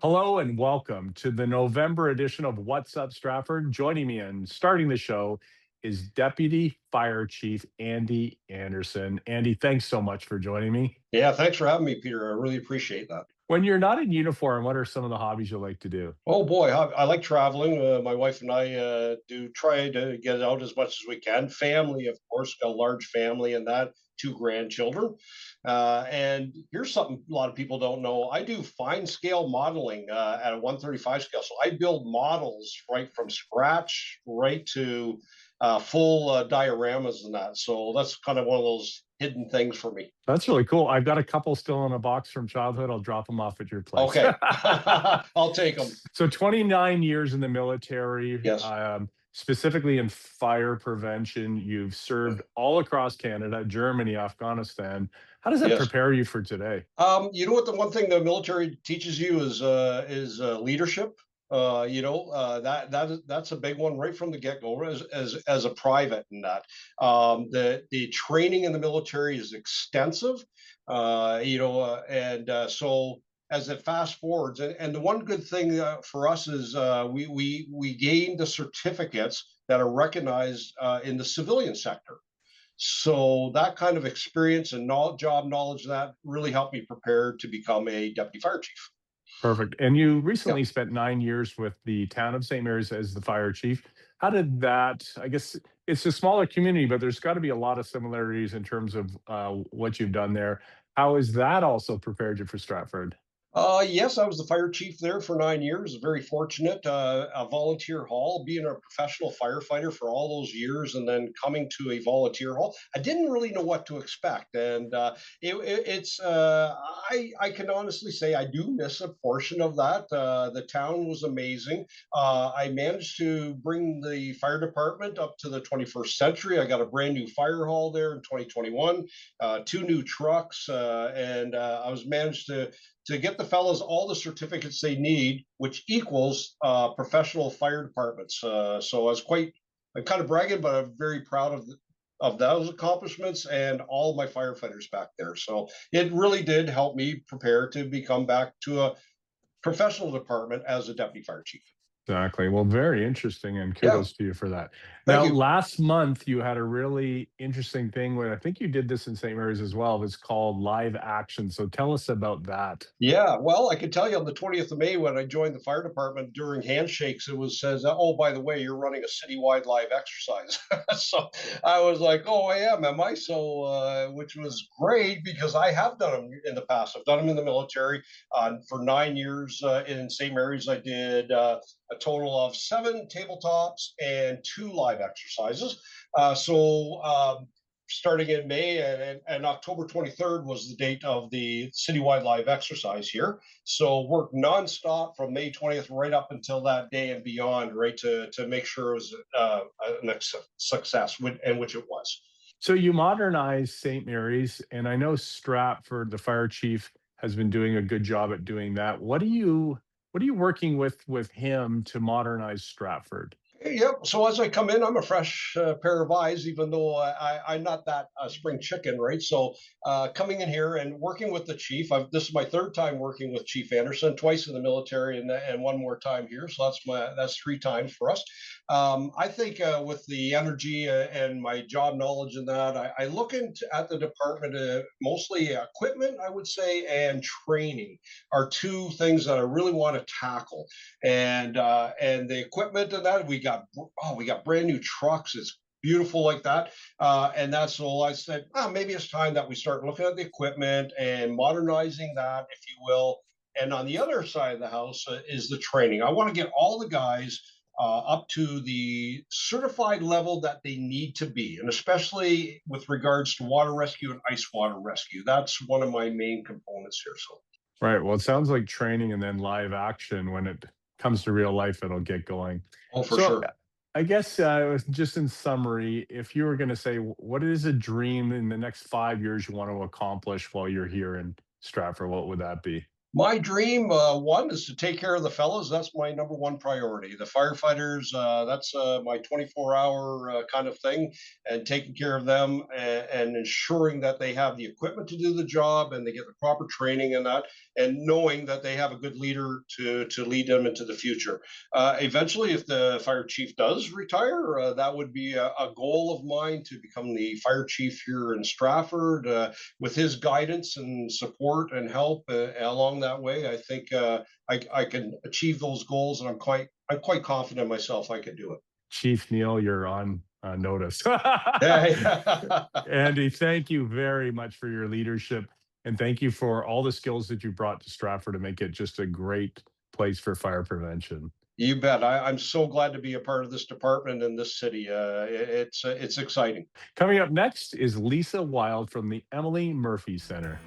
Hello and welcome to the November edition of What's Up Stratford. Joining me and starting the show is Deputy Fire Chief Andy Anderson. Andy, thanks so much for joining me. Yeah, thanks for having me, Peter. I really appreciate that. When you're not in uniform, what are some of the hobbies you like to do? Oh boy, I like traveling. My wife and I do try to get out as much as we can. Family, of course, got a large family and that, two grandchildren. And here's something a lot of people don't know. I do fine scale modeling at a 135 scale. So I build models right from scratch, right to full dioramas and that. So that's kind of one of those hidden things for me. That's really cool. I've got a couple still in a box from childhood. I'll drop them off at your place. Okay, I'll take them. So 29 years in the military, Yes. specifically in fire prevention. You've served all across Canada, Germany, Afghanistan. How does that Yes. prepare you for today? You know what? The one thing the military teaches you is leadership. That's a big one right from the get go. As a private, in that the training in the military is extensive. So as it fast forwards, and the one good thing for us is we gain the certificates that are recognized in the civilian sector. So that kind of experience and job knowledge that really helped me prepare to become a deputy fire chief. Perfect. And you Yeah. recently spent 9 years with the town of St. Mary's as the fire chief. How did that? I guess it's a smaller community, but there's got to be a lot of similarities in terms of what you've done there. How has that also prepared you for Stratford? Yes, I was the fire chief there for 9 years. Very fortunate. A volunteer hall, being a professional firefighter for all those years, and then coming to a volunteer hall. I didn't really know what to expect, and it's. I can honestly say I do miss a portion of that. The town was amazing. I managed to bring the fire department up to the 21st century. I got a brand new fire hall there in 2021, two new trucks, and I was managed to get the fellows all the certificates they need, which equals professional fire departments. So I'm kind of bragging, but I'm very proud of those accomplishments and all my firefighters back there. So it really did help me prepare to become back to a professional department as a deputy fire chief. Exactly. Well, very interesting, and Yeah, kudos to you for that. thank Now, you. last month you had a really interesting thing where I think you did this in St. Mary's as well. It's called live action. So tell us about that. Yeah, well, I can tell you on the 20th of May when I joined the fire department during handshakes, it was says, "Oh, by the way, you're running a citywide live exercise." So I was like, "Oh, I am I?" So, which was great because I have done them in the past. I've done them in the military. For 9 years in St. Mary's, I did a total of seven tabletops and two live exercises. Starting in May and October 23rd was the date of the citywide live exercise here. So worked nonstop from May 20th right up until that day and beyond, right, to make sure it was a success, and which it was. So you modernized St. Mary's, and I know Stratford, the fire chief, has been doing a good job at doing that. What are you working with him to modernize Stratford? Yep. So as I come in, I'm a fresh pair of eyes, even though I'm not that spring chicken, right? So coming in here and working with the chief, this is my third time working with Chief Anderson, twice in the military and one more time here. So that's three times for us. I think with the energy and my job knowledge in that, I look at the department mostly equipment, I would say, and training are two things that I really want to tackle and the equipment and that we got brand new trucks. It's beautiful like that, and that's so I said, maybe it's time that we start looking at the equipment and modernizing that, if you will. And on the other side of the house is the training. I want to get all the guys up to the certified level that they need to be, and especially with regards to water rescue and ice water rescue. That's one of my main components here. So, Right. Well, it sounds like training and then live action when it comes to real life, it'll get going. oh, for So sure. I guess just in summary, if you were going to say what is a dream in the next 5 years you want to accomplish while you're here in Stratford, what would that be? My dream, one is to take care of the fellows. That's my number one priority. The firefighters, that's my 24-hour kind of thing, and taking care of them and ensuring that they have the equipment to do the job and they get the proper training and that, and knowing that they have a good leader to lead them into the future. Eventually, if the fire chief does retire, that would be a goal of mine to become the fire chief here in Stratford. With his guidance and support and help along that way, I think I can achieve those goals, and I'm quite confident myself I can do it. Chief Neil, you're on notice. Yeah. Andy, thank you very much for your leadership. And thank you for all the skills that you brought to Stratford to make it just a great place for fire prevention. You bet. I'm so glad to be a part of this department in this city. It's exciting. Coming up next is Lisa Wild from the Emily Murphy Center.